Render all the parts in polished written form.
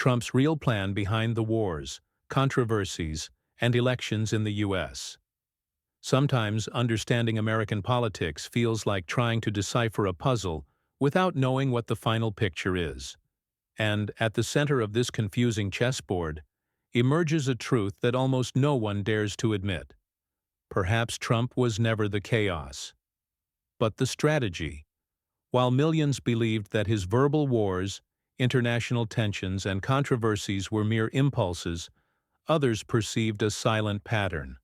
Trump's real plan behind the wars, controversies, and elections in the U.S. Sometimes understanding American politics feels like trying to decipher a puzzle without knowing what the final picture is. And at the center of this confusing chessboard emerges a truth that almost no one dares to admit. Perhaps Trump was never the chaos, but the strategy. While millions believed that his verbal wars, international tensions, and controversies were mere impulses, others perceived a silent pattern.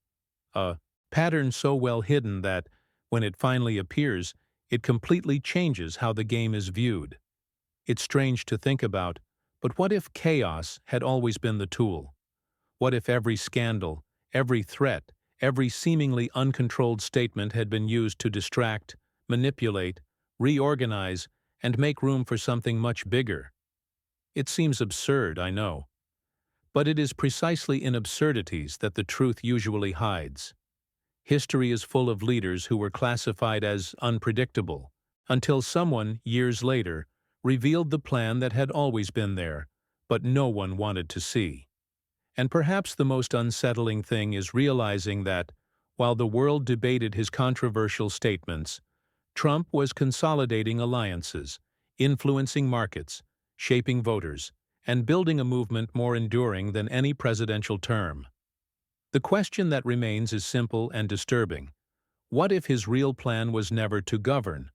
A pattern so well hidden that, when it finally appears, it completely changes how the game is viewed. It's strange to think about, but what if chaos had always been the tool? What if every scandal, every threat, every seemingly uncontrolled statement had been used to distract, manipulate, reorganize, and make room for something much bigger? It seems absurd, I know. But it is precisely in absurdities that the truth usually hides. History is full of leaders who were classified as unpredictable, until someone, years later, revealed the plan that had always been there, but no one wanted to see. And perhaps the most unsettling thing is realizing that, while the world debated his controversial statements, Trump was consolidating alliances, influencing markets, shaping voters, and building a movement more enduring than any presidential term. The question that remains is simple and disturbing. What if his real plan was never to govern,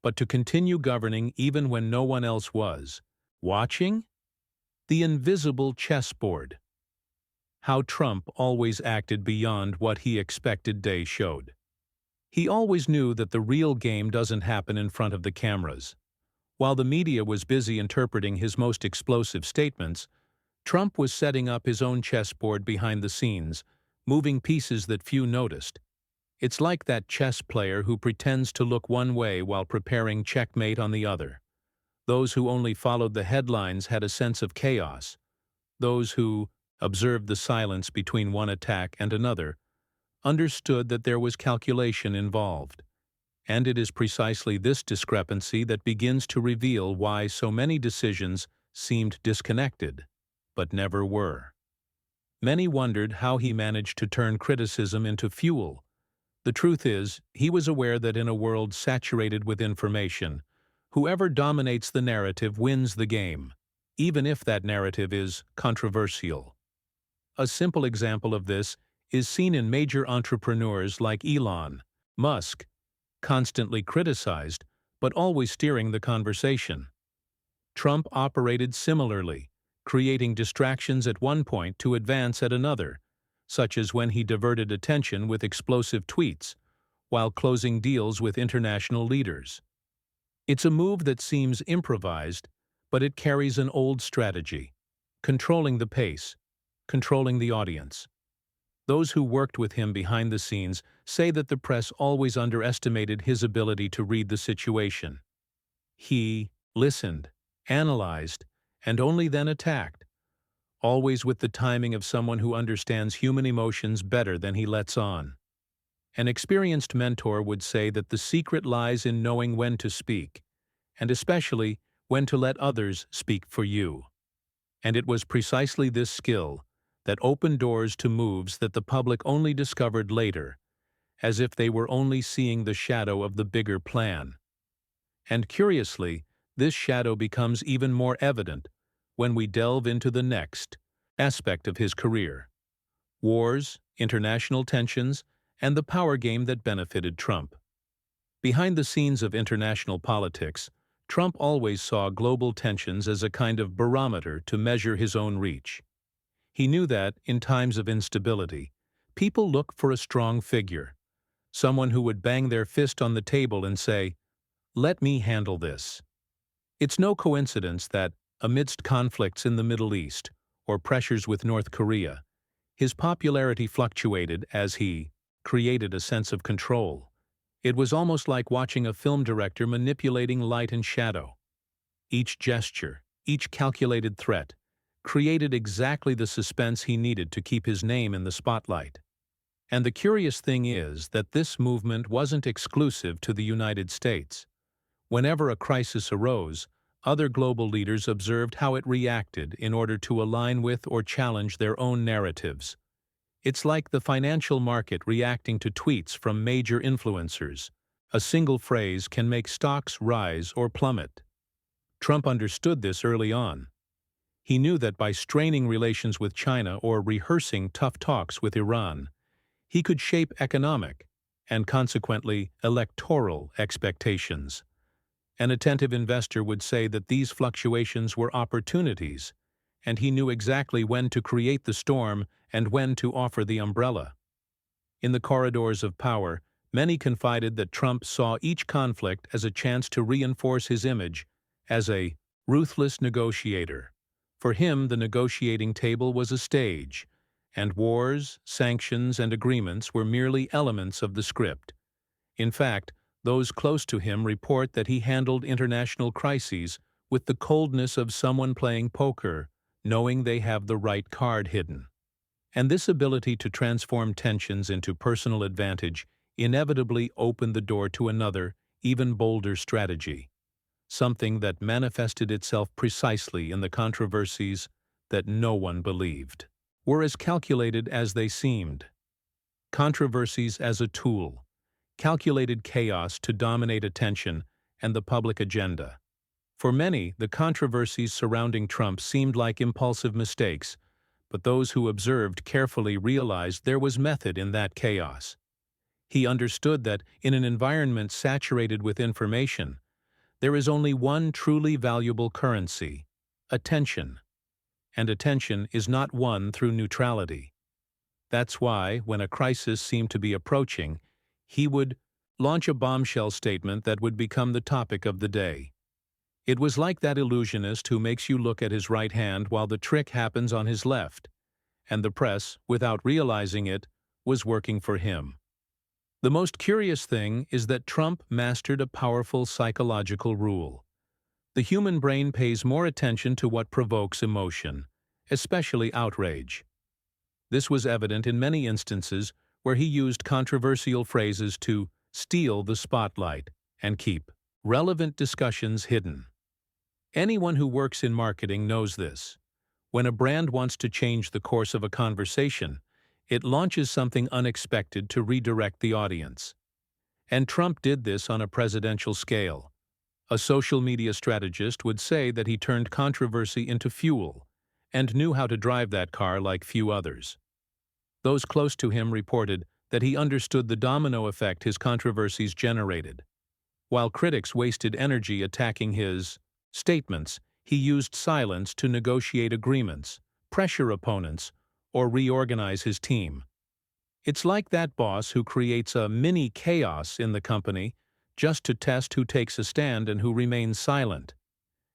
but to continue governing even when no one else was watching? The invisible chessboard. How Trump always acted beyond what he expected day showed. He always knew that the real game doesn't happen in front of the cameras. While the media was busy interpreting his most explosive statements, Trump was setting up his own chessboard behind the scenes, moving pieces that few noticed. It's like that chess player who pretends to look one way while preparing checkmate on the other. Those who only followed the headlines had a sense of chaos. Those who observed the silence between one attack and another understood that there was calculation involved. And it is precisely this discrepancy that begins to reveal why so many decisions seemed disconnected, but never were. Many wondered how he managed to turn criticism into fuel. The truth is, he was aware that in a world saturated with information, whoever dominates the narrative wins the game, even if that narrative is controversial. A simple example of this is seen in major entrepreneurs like Elon Musk, constantly criticized, but always steering the conversation. Trump operated similarly, creating distractions at one point to advance at another, such as when he diverted attention with explosive tweets, while closing deals with international leaders. It's a move that seems improvised, but it carries an old strategy: controlling the pace, controlling the audience. Those who worked with him behind the scenes say that the press always underestimated his ability to read the situation. He listened, analyzed, and only then attacked, always with the timing of someone who understands human emotions better than he lets on. An experienced mentor would say that the secret lies in knowing when to speak, and especially when to let others speak for you. And it was precisely this skill that opened doors to moves that the public only discovered later, as if they were only seeing the shadow of the bigger plan. And curiously, this shadow becomes even more evident when we delve into the next aspect of his career: wars, international tensions, and the power game that benefited Trump. Behind the scenes of international politics, Trump always saw global tensions as a kind of barometer to measure his own reach. He knew that, in times of instability, people look for a strong figure, someone who would bang their fist on the table and say, "Let me handle this." It's no coincidence that, amidst conflicts in the Middle East or pressures with North Korea, his popularity fluctuated as he created a sense of control. It was almost like watching a film director manipulating light and shadow. Each gesture, each calculated threat, created exactly the suspense he needed to keep his name in the spotlight. And the curious thing is that this movement wasn't exclusive to the United States. Whenever a crisis arose, Other global leaders observed how it reacted in order to align with or challenge their own narratives. It's like the financial market reacting to tweets from major influencers. A single phrase can make stocks rise or plummet. Trump understood this early on. He knew that by straining relations with China or rehearsing tough talks with Iran, he could shape economic, and consequently electoral, expectations. An attentive investor would say that these fluctuations were opportunities, and he knew exactly when to create the storm and when to offer the umbrella. In the corridors of power, many confided that Trump saw each conflict as a chance to reinforce his image as a ruthless negotiator. For him, the negotiating table was a stage, and wars, sanctions, and agreements were merely elements of the script. In fact, those close to him report that he handled international crises with the coldness of someone playing poker, knowing they have the right card hidden. And this ability to transform tensions into personal advantage inevitably opened the door to another, even bolder strategy, something that manifested itself precisely in the controversies that no one believed were as calculated as they seemed. Controversies as a tool, calculated chaos to dominate attention and the public agenda. For many, the controversies surrounding Trump seemed like impulsive mistakes, but those who observed carefully realized there was method in that chaos. He understood that in an environment saturated with information, there is only one truly valuable currency: attention. And attention is not won through neutrality. That's why, when a crisis seemed to be approaching, he would launch a bombshell statement that would become the topic of the day. It was like that illusionist who makes you look at his right hand while the trick happens on his left, and the press, without realizing it, was working for him. The most curious thing is that Trump mastered a powerful psychological rule. The human brain pays more attention to what provokes emotion, especially outrage. This was evident in many instances where he used controversial phrases to steal the spotlight and keep relevant discussions hidden. Anyone who works in marketing knows this. When a brand wants to change the course of a conversation, it launches something unexpected to redirect the audience. And Trump did this on a presidential scale. A social media strategist would say that he turned controversy into fuel and knew how to drive that car like few others. Those close to him reported that he understood the domino effect his controversies generated. While critics wasted energy attacking his statements, he used silence to negotiate agreements, pressure opponents, or reorganize his team. It's like that boss who creates a mini chaos in the company just to test who takes a stand and who remains silent.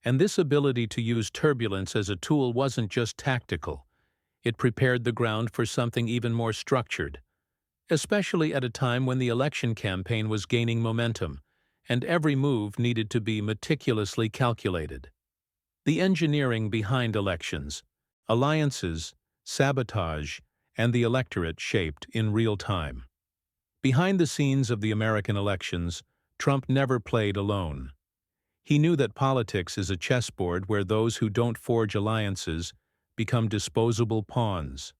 And this ability to use turbulence as a tool wasn't just tactical. It prepared the ground for something even more structured, especially at a time when the election campaign was gaining momentum, and every move needed to be meticulously calculated. The engineering behind elections, alliances, sabotage, and the electorate shaped in real time. Behind the scenes of the American elections, Trump never played alone. He knew that politics is a chessboard where those who don't forge alliances become disposable pawns.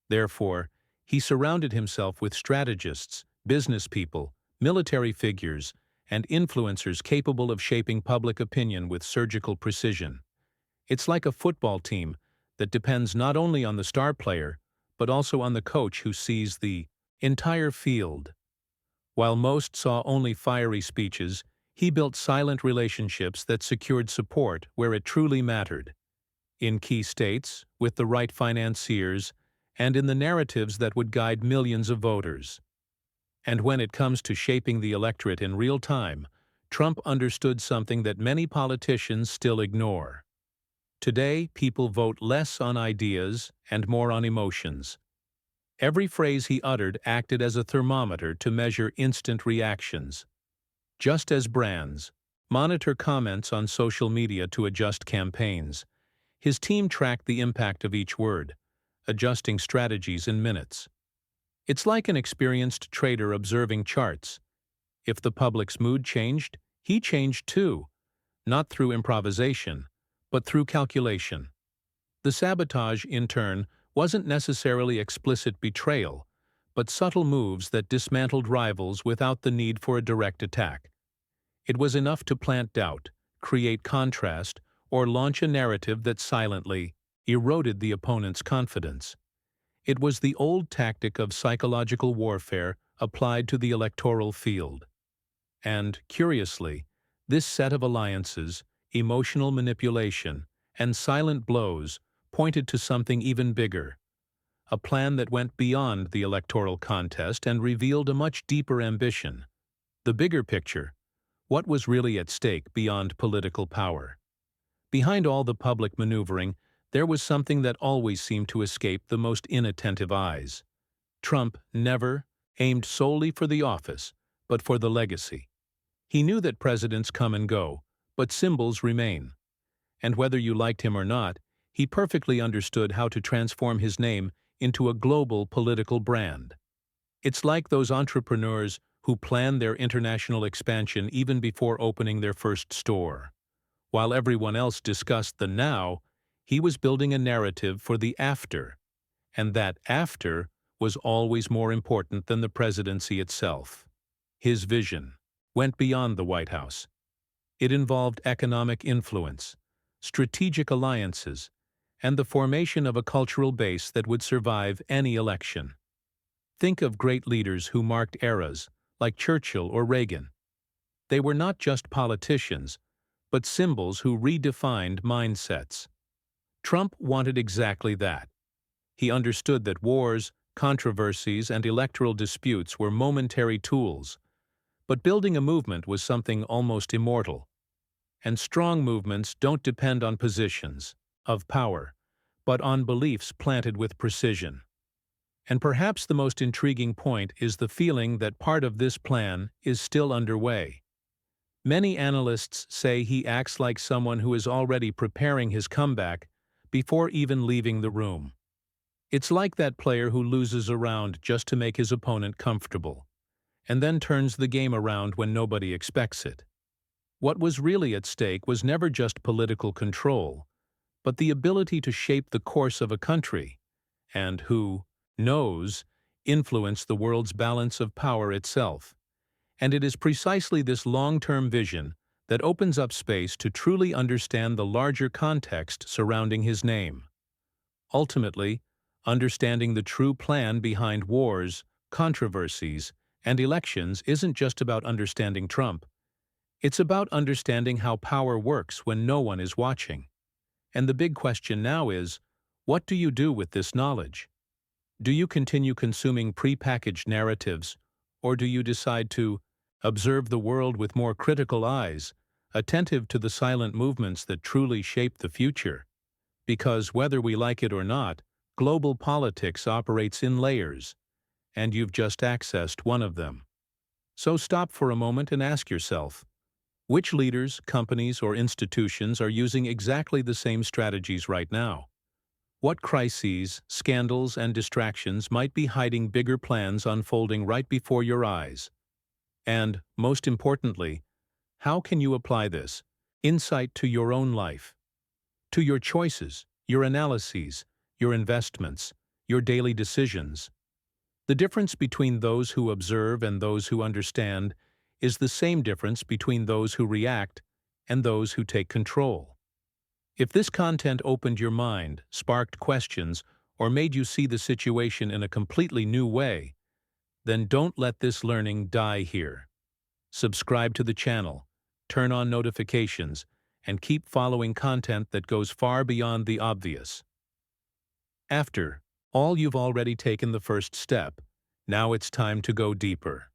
Therefore, he surrounded himself with strategists, business people, military figures, and influencers capable of shaping public opinion with surgical precision. It's like a football team that depends not only on the star player, but also on the coach who sees the entire field. While most saw only fiery speeches, he built silent relationships that secured support where it truly mattered. In key states, with the right financiers, and in the narratives that would guide millions of voters. And when it comes to shaping the electorate in real time, Trump understood something that many politicians still ignore. Today, people vote less on ideas and more on emotions. Every phrase he uttered acted as a thermometer to measure instant reactions. Just as brands monitor comments on social media to adjust campaigns, his team tracked the impact of each word, adjusting strategies in minutes. It's like an experienced trader observing charts. If the public's mood changed, he changed too. not through improvisation, but through calculation. The sabotage, in turn, wasn't necessarily explicit betrayal, but subtle moves that dismantled rivals without the need for a direct attack. It was enough to plant doubt, create contrast, or launch a narrative that silently eroded the opponent's confidence. It was the old tactic of psychological warfare applied to the electoral field. And, curiously, this set of alliances, emotional manipulation, and silent blows pointed to something even bigger, a plan that went beyond the electoral contest and revealed a much deeper ambition. The bigger picture: what was really at stake beyond political power? Behind all the public maneuvering, there was something that always seemed to escape the most inattentive eyes. Trump never aimed solely for the office, but for the legacy. He knew that presidents come and go, but symbols remain. And whether you liked him or not, he perfectly understood how to transform his name into a global political brand. It's like those entrepreneurs who plan their international expansion even before opening their first store. While everyone else discussed the now, he was building a narrative for the after, and that after was always more important than the presidency itself. His vision went beyond the White House. It involved economic influence, strategic alliances, and the formation of a cultural base that would survive any election. Think of great leaders who marked eras, like Churchill or Reagan. They were not just politicians, but symbols who redefined mindsets. Trump wanted exactly that. He understood that wars, controversies, and electoral disputes were momentary tools, but building a movement was something almost immortal. And strong movements don't depend on positions of power, but on beliefs planted with precision. And perhaps the most intriguing point is the feeling that part of this plan is still underway. Many analysts say he acts like someone who is already preparing his comeback before even leaving the room. It's like that player who loses a round just to make his opponent comfortable, and then turns the game around when nobody expects it. What was really at stake was never just political control, but the ability to shape the course of a country, and who knows, influence the world's balance of power itself. And it is precisely this long-term vision that opens up space to truly understand the larger context surrounding his name. Ultimately, understanding the true plan behind wars, controversies, and elections isn't just about understanding Trump. It's about understanding how power works when no one is watching. And the big question now is, what do you do with this knowledge? Do you continue consuming prepackaged narratives, or do you decide to observe the world with more critical eyes, attentive to the silent movements that truly shape the future? Because whether we like it or not, global politics operates in layers, and you've just accessed one of them. So stop for a moment and ask yourself, which leaders, companies, or institutions are using exactly the same strategies right now? What crises, scandals, and distractions might be hiding bigger plans unfolding right before your eyes? And, most importantly, how can you apply this insight to your own life, to your choices, your analyses, your investments, your daily decisions? The difference between those who observe and those who understand is the same difference between those who react and those who take control. If this content opened your mind, sparked questions, or made you see the situation in a completely new way, then don't let this learning die here. Subscribe to the channel, turn on notifications, and keep following content that goes far beyond the obvious. After all, you've already taken the first step. Now it's time to go deeper.